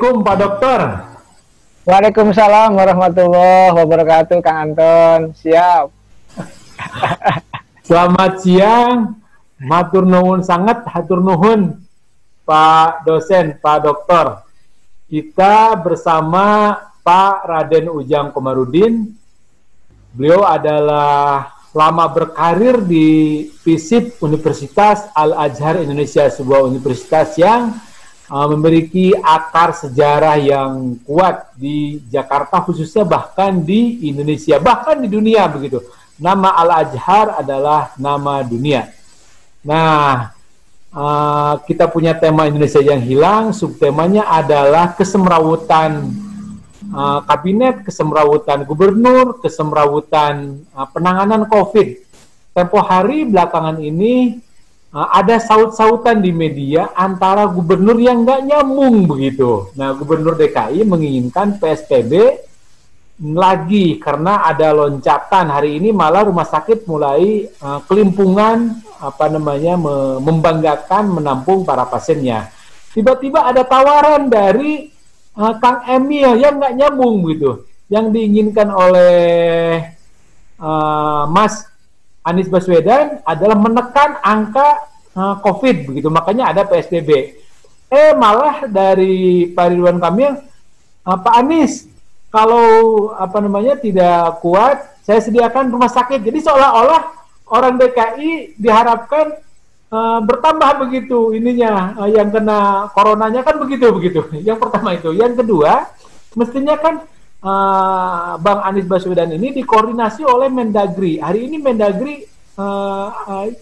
Assalamualaikum Pak Dokter. Waalaikumsalam warahmatullahi wabarakatuh, Kang Anton. Siap. Selamat siang. Matur nuwun sangat, hatur nuhun Pak dosen, Pak Dokter. Kita bersama Pak Raden Ujang Komarudin. Beliau adalah lama berkarir di FISIP Universitas Al-Azhar Indonesia, sebuah universitas yang memiliki akar sejarah yang kuat di Jakarta khususnya, bahkan di Indonesia, bahkan di dunia begitu. Nama Al-Azhar adalah nama dunia. Nah, kita punya tema Indonesia yang hilang, subtemanya adalah kesemrawutan kabinet, kesemrawutan gubernur, kesemrawutan penanganan COVID. Tempo hari belakangan ini ada saut-sautan di media antara gubernur yang nggak nyambung begitu. Nah, gubernur DKI menginginkan PSBB lagi karena ada loncatan. Hari ini malah rumah sakit mulai kelimpungan, membanggakan menampung para pasiennya. Tiba-tiba ada tawaran dari Kang Emil yang nggak nyambung begitu, yang diinginkan oleh Mas Anies Baswedan adalah menekan angka COVID begitu, makanya ada PSBB. Malah dari Pak Ridwan Kamil, Pak Anies kalau tidak kuat, saya sediakan rumah sakit. Jadi seolah-olah orang DKI diharapkan bertambah begitu ininya, yang kena coronanya kan begitu. Yang pertama itu. Yang kedua, mestinya kan Bang Anies Baswedan ini dikoordinasi oleh Mendagri. Hari ini Mendagri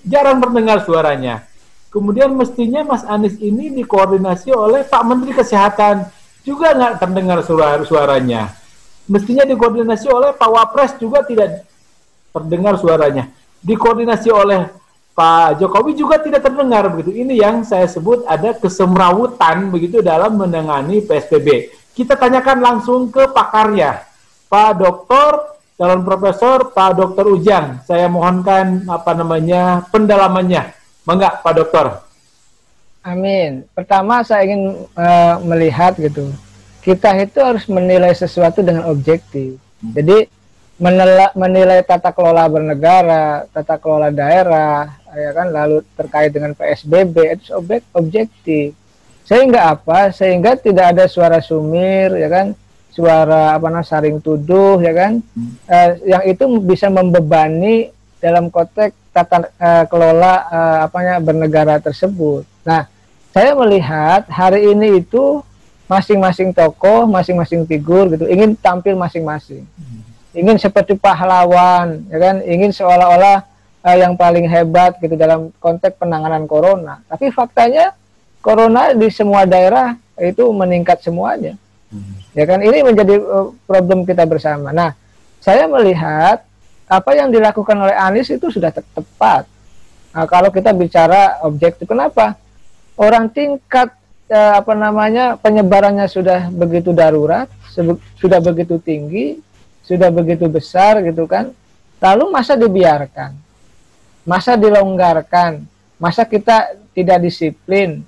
jarang mendengar suaranya. Kemudian mestinya Mas Anies ini dikoordinasi oleh Pak Menteri Kesehatan, juga nggak terdengar suaranya. Mestinya dikoordinasi oleh Pak Wapres, juga tidak terdengar suaranya. Dikoordinasi oleh Pak Jokowi juga tidak terdengar begitu. Ini yang saya sebut ada kesemrawutan begitu dalam menangani PSBB. Kita tanyakan langsung ke pakarnya, Pak Doktor, calon profesor, Pak Dokter Ujang. Saya mohonkan pendalamannya. Mangga, Pak Dokter. Amin. Pertama saya ingin melihat gitu. Kita itu harus menilai sesuatu dengan objektif. Jadi menilai tata kelola bernegara, tata kelola daerah, ya kan, lalu terkait dengan PSBB itu objektif. Sehingga apa? Sehingga tidak ada suara sumir, ya kan, suara saring tuduh, ya kan, yang itu bisa membebani dalam konteks tata kelola bernegara tersebut. Nah, saya melihat hari ini itu masing-masing tokoh, masing-masing figur gitu ingin tampil masing-masing, ingin seperti pahlawan, ya kan, ingin seolah-olah yang paling hebat gitu dalam konteks penanganan corona. Tapi faktanya corona di semua daerah itu meningkat semuanya. Ya kan, ini menjadi problem kita bersama. Nah, saya melihat apa yang dilakukan oleh Anies itu sudah tepat. Nah, kalau kita bicara objektif, kenapa? Orang tingkat penyebarannya sudah begitu darurat, sudah begitu tinggi, sudah begitu besar gitu kan. Lalu masa dibiarkan? Masa dilonggarkan? Masa kita tidak disiplin?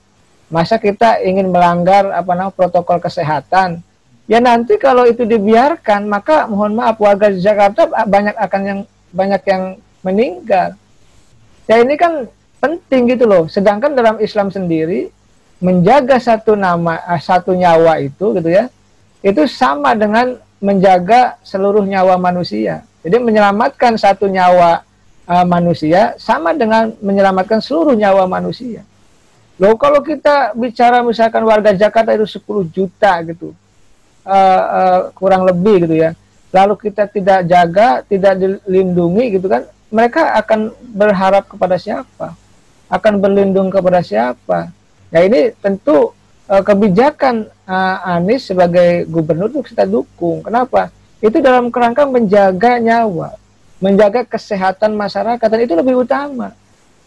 Masa kita ingin melanggar protokol kesehatan? Ya nanti kalau itu dibiarkan, maka mohon maaf warga Jakarta banyak yang meninggal. Ya ini kan penting gitu loh. Sedangkan dalam Islam sendiri menjaga satu nyawa itu gitu ya, itu sama dengan menjaga seluruh nyawa manusia. Jadi menyelamatkan satu nyawa manusia sama dengan menyelamatkan seluruh nyawa manusia. Loh, kalau kita bicara misalkan warga Jakarta itu 10 juta gitu, kurang lebih gitu ya, lalu kita tidak jaga, tidak dilindungi gitu kan, mereka akan berharap kepada siapa? Akan berlindung kepada siapa? Nah, ini tentu kebijakan Anies sebagai gubernur itu kita dukung. Kenapa? Itu dalam kerangka menjaga nyawa, menjaga kesehatan masyarakat, dan itu lebih utama.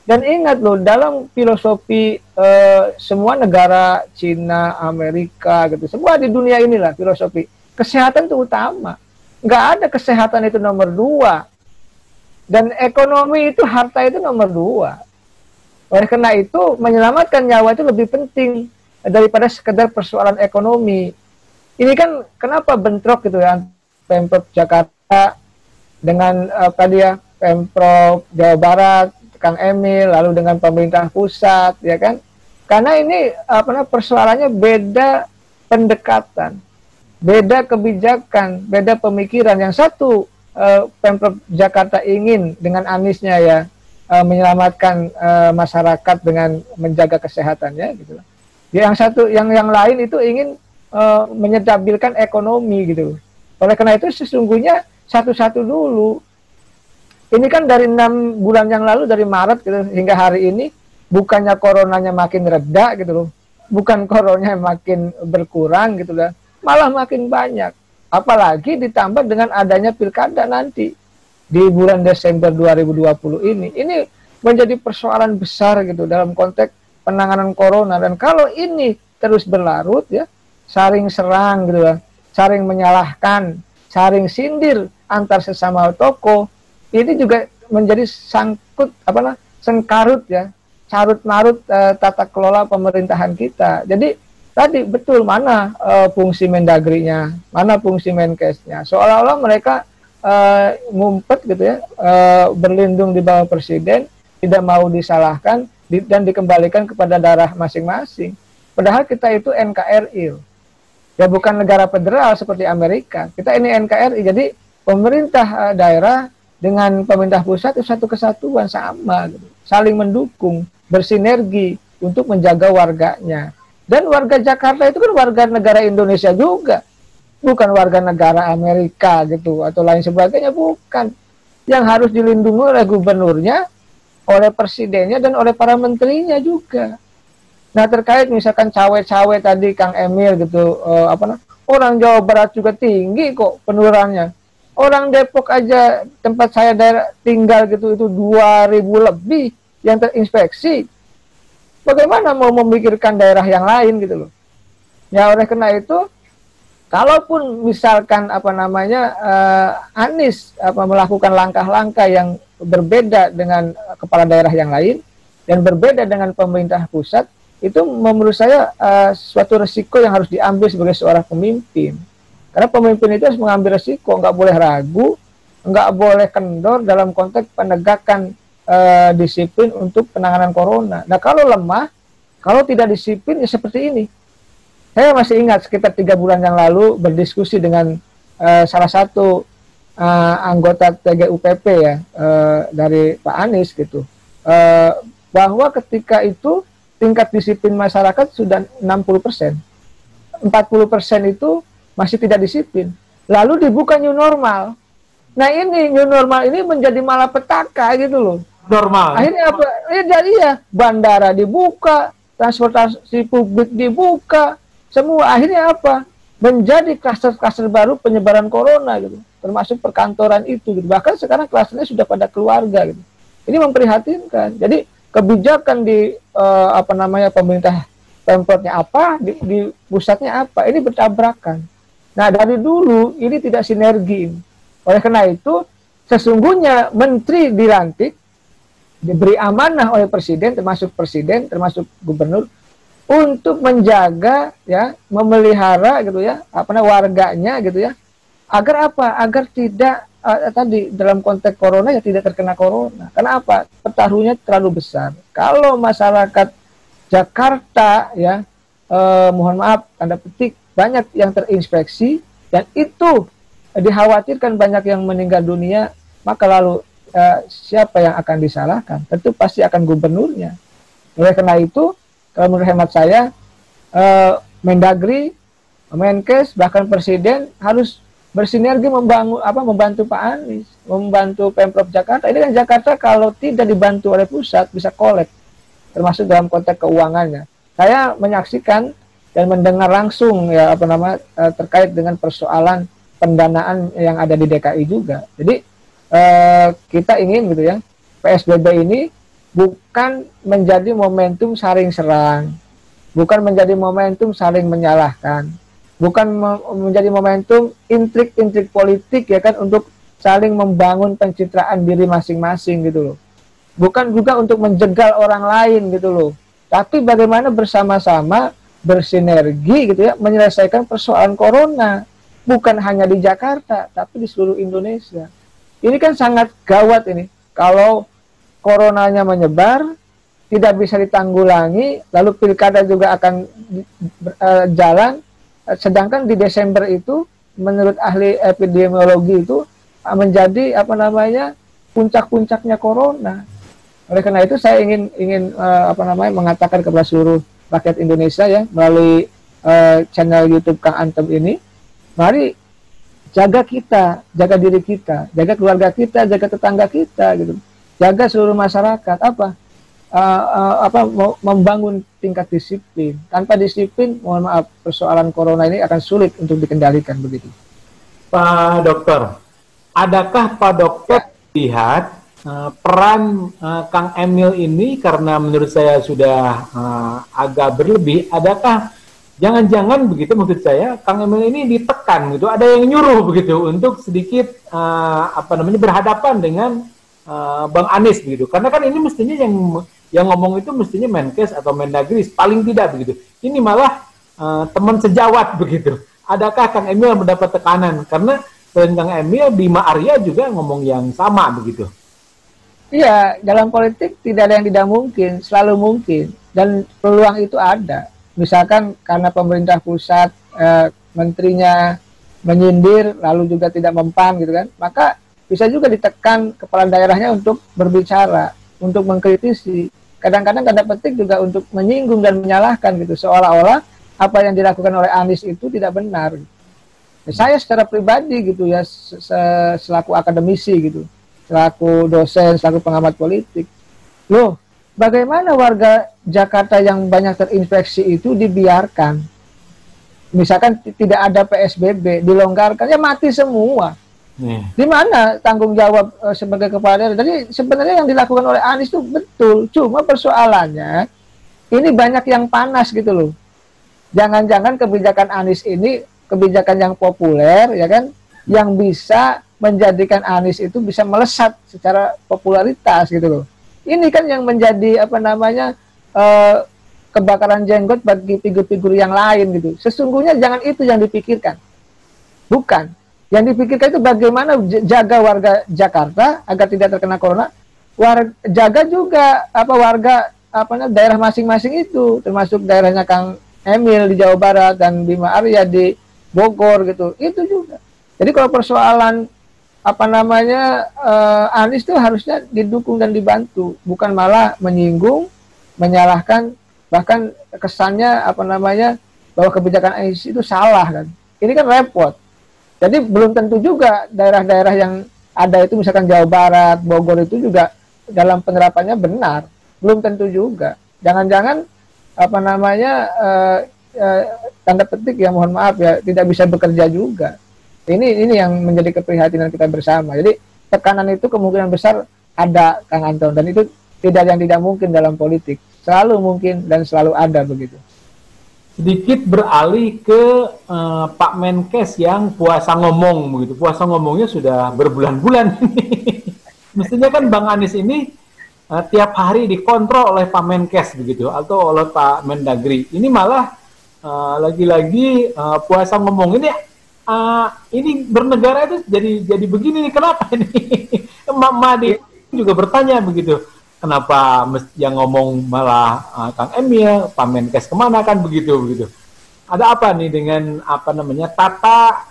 Dan ingat loh, dalam filosofi semua negara, Cina, Amerika gitu, semua di dunia inilah filosofi kesehatan itu utama. Nggak ada kesehatan itu nomor 2, dan ekonomi itu, harta itu nomor 2. Oleh karena itu menyelamatkan nyawa itu lebih penting daripada sekedar persoalan ekonomi. ini kan kenapa bentrok gitu ya, Pemprov Jakarta dengan tadi ya Pemprov Jawa Barat, Kang Emil, lalu dengan pemerintah pusat, ya kan? Karena ini persoalannya beda pendekatan, beda kebijakan, beda pemikiran. Yang satu Pemprov Jakarta ingin dengan Aniesnya ya menyelamatkan masyarakat dengan menjaga kesehatannya, gitu. Yang satu, yang lain itu ingin menyetabilkan ekonomi, gitu. Oleh karena itu sesungguhnya satu-satu dulu. Ini kan dari 6 bulan yang lalu, dari Maret gitu, hingga hari ini, bukannya coronanya makin reda gitu loh, bukan coronanya makin berkurang gitu loh, malah makin banyak. Apalagi ditambah dengan adanya pilkada nanti di bulan Desember 2020 ini menjadi persoalan besar gitu dalam konteks penanganan corona. Dan kalau ini terus berlarut ya, saling serang gitu lah, saling menyalahkan, saling sindir antar sesama tokoh, ini juga menjadi sengkarut ya, carut marut tata kelola pemerintahan kita. Jadi tadi betul, mana fungsi Mendagrinya, mana fungsi Menkesnya, seolah-olah mereka ngumpet gitu ya, berlindung di bawah presiden, tidak mau disalahkan dan dikembalikan kepada daerah masing-masing. Padahal kita itu NKRI ya, bukan negara federal seperti Amerika. Kita ini NKRI, jadi pemerintah daerah dengan pemerintah pusat itu satu kesatuan, sama gitu, saling mendukung, bersinergi untuk menjaga warganya. Dan warga Jakarta itu kan warga negara Indonesia juga, bukan warga negara Amerika gitu atau lain sebagainya, bukan. Yang harus dilindungi oleh gubernurnya, oleh presidennya, dan oleh para menterinya juga. Nah, terkait misalkan cawe-cawe tadi Kang Emil gitu, orang Jawa Barat juga tinggi kok penularannya. Orang Depok aja, tempat saya daerah tinggal gitu, itu 2.000 lebih yang terinspeksi. Bagaimana mau memikirkan daerah yang lain gitu loh. Ya, oleh karena itu, kalaupun misalkan Anies melakukan langkah-langkah yang berbeda dengan kepala daerah yang lain dan berbeda dengan pemerintah pusat, itu menurut saya suatu resiko yang harus diambil sebagai seorang pemimpin. Karena pemimpin itu harus mengambil resiko, nggak boleh ragu, nggak boleh kendor dalam konteks penegakan disiplin untuk penanganan corona. Nah, kalau lemah, kalau tidak disiplin ya seperti ini. Saya masih ingat sekitar 3 bulan yang lalu berdiskusi dengan salah satu anggota TGUPP ya, dari Pak Anies gitu, bahwa ketika itu tingkat disiplin masyarakat sudah 60%. 40% itu masih tidak disiplin. Lalu dibuka new normal. Nah, ini new normal ini menjadi malapetaka gitu loh. Normal. Akhirnya apa? Ya, bandara dibuka, transportasi publik dibuka, semua akhirnya apa? Menjadi klaster-klaster baru penyebaran corona gitu. Termasuk perkantoran itu gitu. Bahkan sekarang klasternya sudah pada keluarga gitu. Ini memprihatinkan. Jadi kebijakan di pemerintah Pemprovnya apa, di pusatnya apa, ini bertabrakan. Nah, dari dulu ini tidak sinergi. Oleh karena itu, sesungguhnya menteri dilantik, diberi amanah oleh presiden, termasuk gubernur, untuk menjaga ya, memelihara gitu ya, warganya gitu ya, agar apa? Agar tidak tadi dalam konteks corona ya tidak terkena corona. Karena apa? Pengaruhnya terlalu besar. Kalau masyarakat Jakarta ya, mohon maaf tanda petik, banyak yang terinfeksi dan itu dikhawatirkan banyak yang meninggal dunia, maka lalu siapa yang akan disalahkan? Tentu pasti akan gubernurnya. Oleh karena itu, kalau menurut hemat saya, Mendagri, Menkes, bahkan presiden harus bersinergi membantu Pak Anies, membantu Pemprov Jakarta. Ini kan Jakarta kalau tidak dibantu oleh pusat bisa kolek, termasuk dalam konteks keuangannya. Saya menyaksikan dan mendengar langsung ya terkait dengan persoalan pendanaan yang ada di DKI juga. Jadi kita ingin gitu ya, PSBB ini bukan menjadi momentum saling serang, bukan menjadi momentum saling menyalahkan, bukan menjadi momentum intrik-intrik politik ya kan, untuk saling membangun pencitraan diri masing-masing gitu loh. Bukan juga untuk menjegal orang lain gitu loh. Tapi bagaimana bersama-sama bersinergi gitu ya menyelesaikan persoalan corona, bukan hanya di Jakarta tapi di seluruh Indonesia. Ini kan sangat gawat ini kalau coronanya menyebar, tidak bisa ditanggulangi, lalu pilkada juga akan jalan, sedangkan di Desember itu menurut ahli epidemiologi itu menjadi apa namanya puncak-puncaknya corona. Oleh karena itu saya ingin mengatakan kepada seluruh rakyat Indonesia ya melalui channel YouTube Kang Antem ini, mari jaga kita, jaga diri kita, jaga keluarga kita, jaga tetangga kita gitu. Jaga seluruh masyarakat membangun tingkat disiplin. Tanpa disiplin, mohon maaf, persoalan corona ini akan sulit untuk dikendalikan begitu. Pak Dokter, adakah Pak Dokter lihat peran Kang Emil ini, karena menurut saya sudah agak berlebih, adakah jangan-jangan begitu maksud saya Kang Emil ini ditekan gitu, ada yang nyuruh begitu untuk sedikit berhadapan dengan Bang Anies begitu, karena kan ini mestinya yang ngomong itu mestinya Menkes atau Mendagri paling tidak begitu, ini malah teman sejawat begitu. Adakah Kang Emil mendapat tekanan karena selain Kang Emil, Bima Arya juga ngomong yang sama begitu? Iya, dalam politik tidak ada yang tidak mungkin, selalu mungkin, dan peluang itu ada. Misalkan karena pemerintah pusat menterinya menyindir lalu juga tidak mempan gitu kan, maka bisa juga ditekan kepala daerahnya untuk berbicara, untuk mengkritisi. Kadang-kadang tanda petik juga untuk menyinggung dan menyalahkan gitu, seolah-olah apa yang dilakukan oleh Anies itu tidak benar. Saya secara pribadi gitu ya, selaku akademisi gitu, selaku dosen, selaku pengamat politik, loh, bagaimana warga Jakarta yang banyak terinfeksi itu dibiarkan? Misalkan tidak ada PSBB, dilonggarkan, ya mati semua. Di mana tanggung jawab sebagai kepala daerah? Jadi sebenarnya yang dilakukan oleh Anies itu betul, cuma persoalannya ini banyak yang panas gitu loh. Jangan-jangan kebijakan Anies ini kebijakan yang populer, ya kan, yang bisa menjadikan Anies itu bisa melesat secara popularitas gitu loh. Ini kan yang menjadi kebakaran jenggot bagi figur-figur yang lain gitu. Sesungguhnya jangan itu yang dipikirkan, bukan. Yang dipikirkan itu bagaimana jaga warga Jakarta agar tidak terkena corona, jaga juga warga daerah masing-masing itu, termasuk daerahnya Kang Emil di Jawa Barat dan Bima Arya di Bogor gitu, itu juga. Jadi kalau persoalan Anies itu harusnya didukung dan dibantu, bukan malah menyinggung, menyalahkan, bahkan kesannya bahwa kebijakan Anies itu salah kan. Ini kan repot. Jadi belum tentu juga daerah-daerah yang ada itu misalkan Jawa Barat, Bogor itu juga dalam penerapannya benar. Belum tentu juga. Jangan-jangan tanda petik ya, mohon maaf ya, tidak bisa bekerja juga. Ini yang menjadi keprihatinan kita bersama. Jadi tekanan itu kemungkinan besar ada, Kang Anton, dan itu tidak mungkin dalam politik. Selalu mungkin dan selalu ada begitu. Sedikit beralih ke Pak Menkes yang puasa ngomong begitu. Puasa ngomongnya sudah berbulan-bulan. Mestinya kan Bang Anies ini tiap hari dikontrol oleh Pak Menkes begitu atau oleh Pak Mendagri. Ini malah lagi-lagi puasa ngomong ini bernegara itu jadi begini nih, kenapa ini? Madi juga bertanya begitu. Kenapa yang ngomong malah Kang Emil, Pak Menkes kemana kan begitu. Ada apa nih dengan tata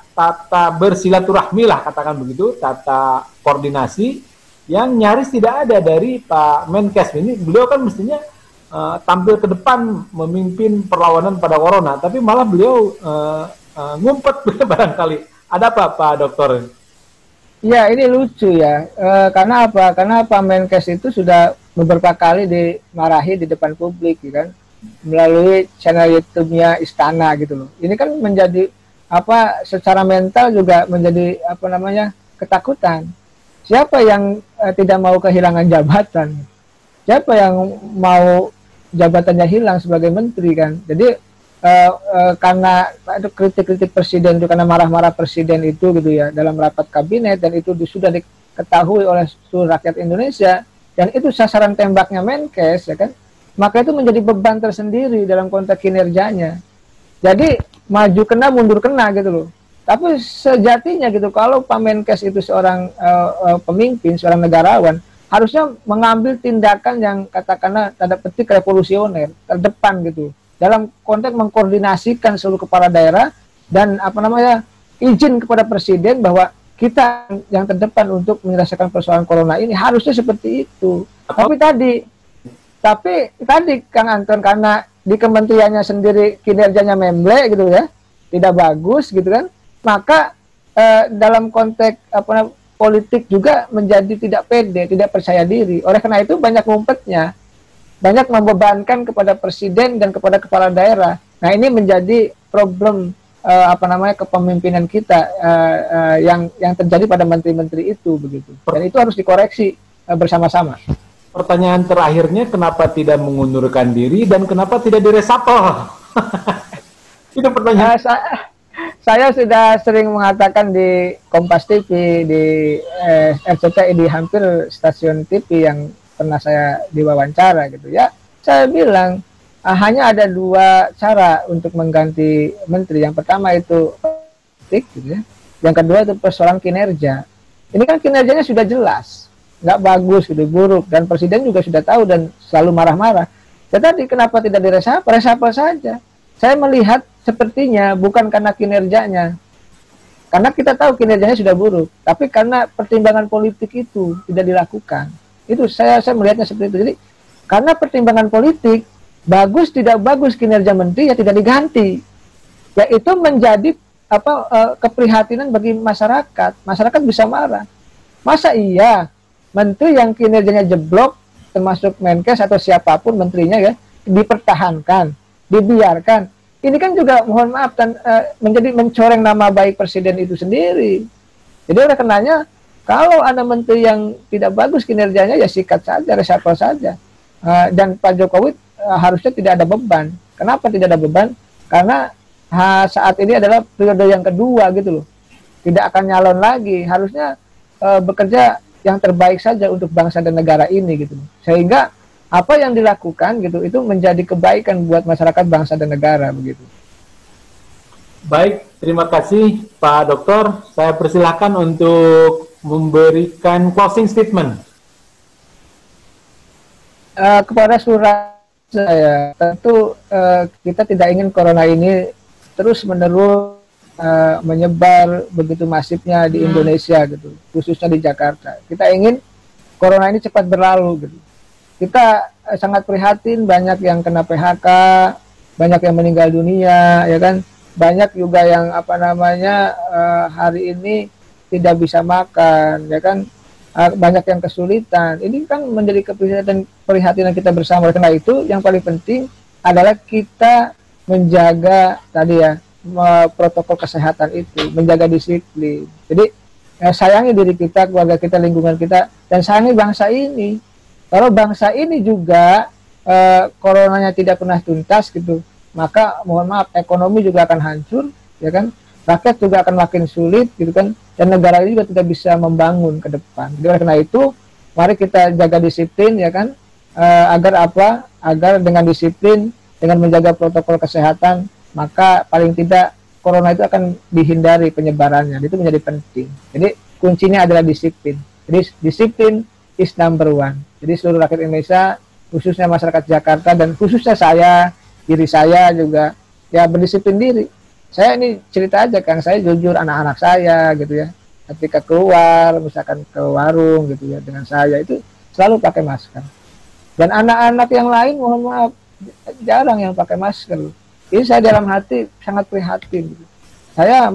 bersilaturahmi lah katakan begitu, tata koordinasi yang nyaris tidak ada dari Pak Menkes ini. Beliau kan mestinya tampil ke depan memimpin perlawanan pada corona, tapi malah beliau ngumpet barangkali. Ada apa Pak Dokter? Ya, ini lucu ya. Karena apa? Karena Pak Menkes itu sudah beberapa kali dimarahi di depan publik, kan, melalui channel YouTube-nya Istana gitu loh. Ini kan menjadi secara mental juga menjadi ketakutan. Siapa yang tidak mau kehilangan jabatan? Siapa yang mau jabatannya hilang sebagai menteri kan? Jadi karena kritik-kritik presiden itu, karena marah-marah presiden itu gitu ya dalam rapat kabinet, dan itu sudah diketahui oleh seluruh rakyat Indonesia, dan itu sasaran tembaknya Menkes ya kan, maka itu menjadi beban tersendiri dalam konteks kinerjanya. Jadi maju kena, mundur kena gitu loh. Tapi sejatinya gitu, kalau Pak Menkes itu seorang pemimpin, seorang negarawan, harusnya mengambil tindakan yang katakanlah tanda petik revolusioner, terdepan gitu. Dalam konteks mengkoordinasikan seluruh kepala daerah dan izin kepada presiden bahwa kita yang terdepan untuk menyelesaikan persoalan corona ini, harusnya seperti itu. Tapi tadi Kang Anton, karena di kementeriannya sendiri kinerjanya memble gitu ya, tidak bagus gitu kan, maka dalam konteks politik juga menjadi tidak pede, tidak percaya diri. Oleh karena itu banyak ngumpetnya, banyak membebankan kepada presiden dan kepada kepala daerah. Nah, ini menjadi problem kepemimpinan kita yang terjadi pada menteri-menteri itu begitu. Dan itu harus dikoreksi bersama-sama. Pertanyaan terakhirnya, kenapa tidak mengundurkan diri dan kenapa tidak diresapel? Itu pertanyaan. Saya sudah sering mengatakan di Kompas TV, di RCTI, di hampir stasiun TV yang pernah saya diwawancara gitu ya. Saya bilang hanya ada dua cara untuk mengganti menteri. Yang pertama itu politik, gitu ya. Yang kedua itu persoalan kinerja. Ini kan kinerjanya sudah jelas, nggak bagus gitu, buruk, dan presiden juga sudah tahu dan selalu marah-marah. Tetapi kenapa tidak diresapel? Resapel saja. Saya melihat sepertinya bukan karena kinerjanya, karena kita tahu kinerjanya sudah buruk, tapi karena pertimbangan politik itu tidak dilakukan. Itu saya melihatnya seperti itu. Jadi karena pertimbangan politik, bagus tidak bagus kinerja menteri ya tidak diganti. Ya itu menjadi keprihatinan bagi masyarakat. Masyarakat bisa marah. Masa iya menteri yang kinerjanya jeblok, termasuk Menkes atau siapapun menterinya ya, dipertahankan, dibiarkan? Ini kan juga mohon maaf menjadi mencoreng nama baik presiden itu sendiri. Jadi oleh karenanya kalau ada menteri yang tidak bagus kinerjanya ya sikat saja, resapel saja. Dan Pak Jokowi harusnya tidak ada beban. Kenapa tidak ada beban? Karena saat ini adalah periode yang kedua gitu loh. Tidak akan nyalon lagi. Harusnya bekerja yang terbaik saja untuk bangsa dan negara ini gitu. Sehingga apa yang dilakukan gitu itu menjadi kebaikan buat masyarakat, bangsa dan negara begitu. Baik, terima kasih Pak Dokter. Saya persilahkan untuk memberikan closing statement. Kepada surat saya, tentu kita tidak ingin corona ini terus-menerus menyebar begitu masifnya di Indonesia gitu, khususnya di Jakarta. Kita ingin corona ini cepat berlalu gitu. Kita sangat prihatin, banyak yang kena PHK, banyak yang meninggal dunia, ya kan? Banyak juga yang hari ini tidak bisa makan, ya kan? Banyak yang kesulitan. Ini kan menjadi keprihatinan kita bersama. Karena itu yang paling penting adalah kita menjaga tadi ya protokol kesehatan itu, menjaga disiplin. Jadi sayangi diri kita, keluarga kita, lingkungan kita, dan sayangi bangsa ini. Kalau bangsa ini juga coronanya tidak pernah tuntas gitu, maka mohon maaf ekonomi juga akan hancur, ya kan? Rakyat juga akan makin sulit gitu kan, dan negara ini juga tidak bisa membangun ke depan. Jadi karena itu mari kita jaga disiplin ya kan, agar dengan disiplin, dengan menjaga protokol kesehatan, maka paling tidak corona itu akan dihindari penyebarannya. Itu menjadi penting. Jadi kuncinya adalah disiplin. Jadi disiplin is number one. Jadi seluruh rakyat Indonesia, khususnya masyarakat Jakarta dan khususnya diri saya juga ya berdisiplin diri. Saya ini cerita aja Kang, saya jujur, anak-anak saya gitu ya, ketika keluar misalkan ke warung gitu ya dengan saya itu selalu pakai masker. Dan anak-anak yang lain mohon maaf jarang yang pakai masker. Ini saya dalam hati sangat prihatin. Gitu. Saya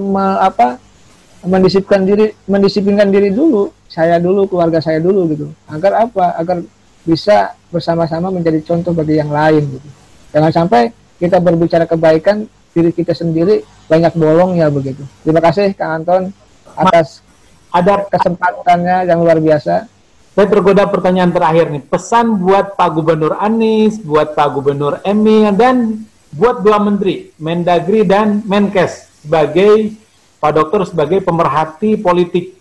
mendisiplinkan diri dulu, saya dulu, keluarga saya dulu gitu. Agar agar bisa bersama-sama menjadi contoh bagi yang lain gitu. Jangan sampai kita berbicara kebaikan diri kita sendiri banyak bolongnya begitu. Terima kasih Kang Anton atas kesempatannya yang luar biasa. Saya tergoda pertanyaan terakhir nih. Pesan buat Pak Gubernur Anies, buat Pak Gubernur Emil, dan buat dua menteri, Mendagri dan Menkes, sebagai Pak Dokter sebagai pemerhati politik.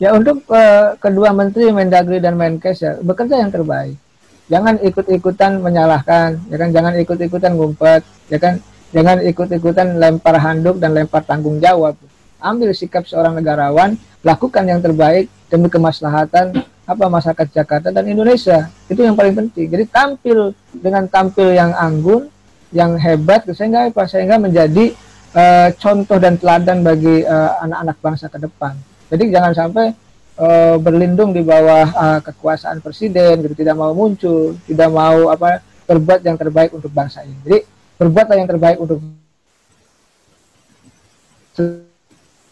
Ya untuk kedua menteri Mendagri dan Menkes ya bekerja yang terbaik. Jangan ikut-ikutan menyalahkan, ya kan? Jangan ikut-ikutan ngumpet, ya kan? Jangan ikut-ikutan lempar handuk dan lempar tanggung jawab. Ambil sikap seorang negarawan, lakukan yang terbaik demi kemaslahatan masyarakat Jakarta dan Indonesia. Itu yang paling penting. Jadi tampil dengan tampil yang anggun, yang hebat, sehingga menjadi contoh dan teladan bagi anak-anak bangsa ke depan. Jadi jangan sampai berlindung di bawah kekuasaan presiden, gitu, tidak mau muncul, tidak mau berbuat yang terbaik untuk bangsa ini. Jadi berbuatlah yang terbaik untuk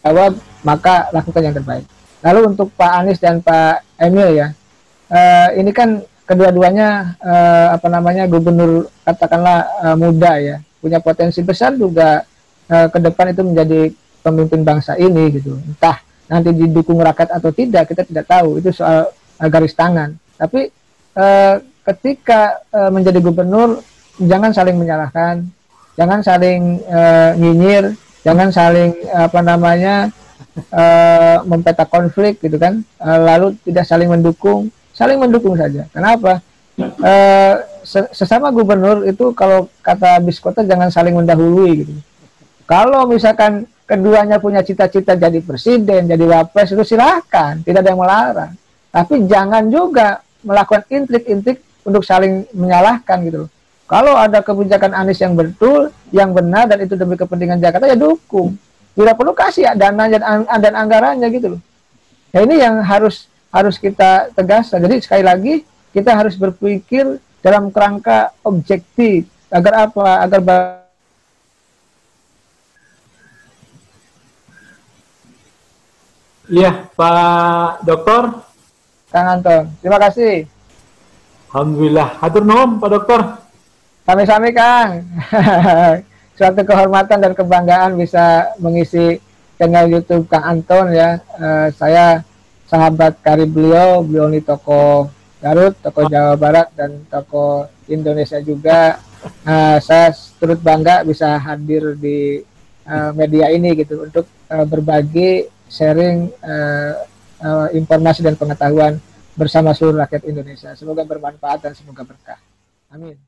jawab, maka lakukan yang terbaik. Lalu untuk Pak Anies dan Pak Emil ya, ini kan kedua-duanya gubernur katakanlah muda ya, punya potensi besar juga ke depan itu menjadi pemimpin bangsa ini gitu. Entah nanti didukung rakyat atau tidak, kita tidak tahu, itu soal garis tangan. Tapi ketika menjadi gubernur, jangan saling menyalahkan, jangan saling nyinyir, jangan saling mempetak konflik gitu kan, lalu tidak saling mendukung saja. Kenapa? Sesama gubernur itu kalau kata biskota jangan saling mendahului gitu. Kalau misalkan keduanya punya cita-cita jadi presiden, jadi wapres, itu silahkan, tidak ada yang melarang. Tapi jangan juga melakukan intrik-intrik untuk saling menyalahkan gitu loh. Kalau ada kebijakan Anies yang betul, yang benar, dan itu demi kepentingan Jakarta, ya dukung. Tidak perlu kasih dananya dan anggarannya gitu loh. Nah ini yang harus kita tegaskan. Jadi sekali lagi, kita harus berpikir dalam kerangka objektif. Agar apa? Agar Iya, Pak Dokter. Kang Anton, terima kasih. Alhamdulillah. Hatur nuhun, Pak Dokter. Sami-sami, Kang. Suatu kehormatan dan kebanggaan bisa mengisi channel YouTube Kang Anton ya. Saya sahabat karib beliau ini tokoh Garut, tokoh Jawa Barat, dan tokoh Indonesia juga. Saya turut bangga bisa hadir di media ini gitu untuk berbagi sharing informasi dan pengetahuan bersama seluruh rakyat Indonesia. Semoga bermanfaat dan semoga berkah. Amin.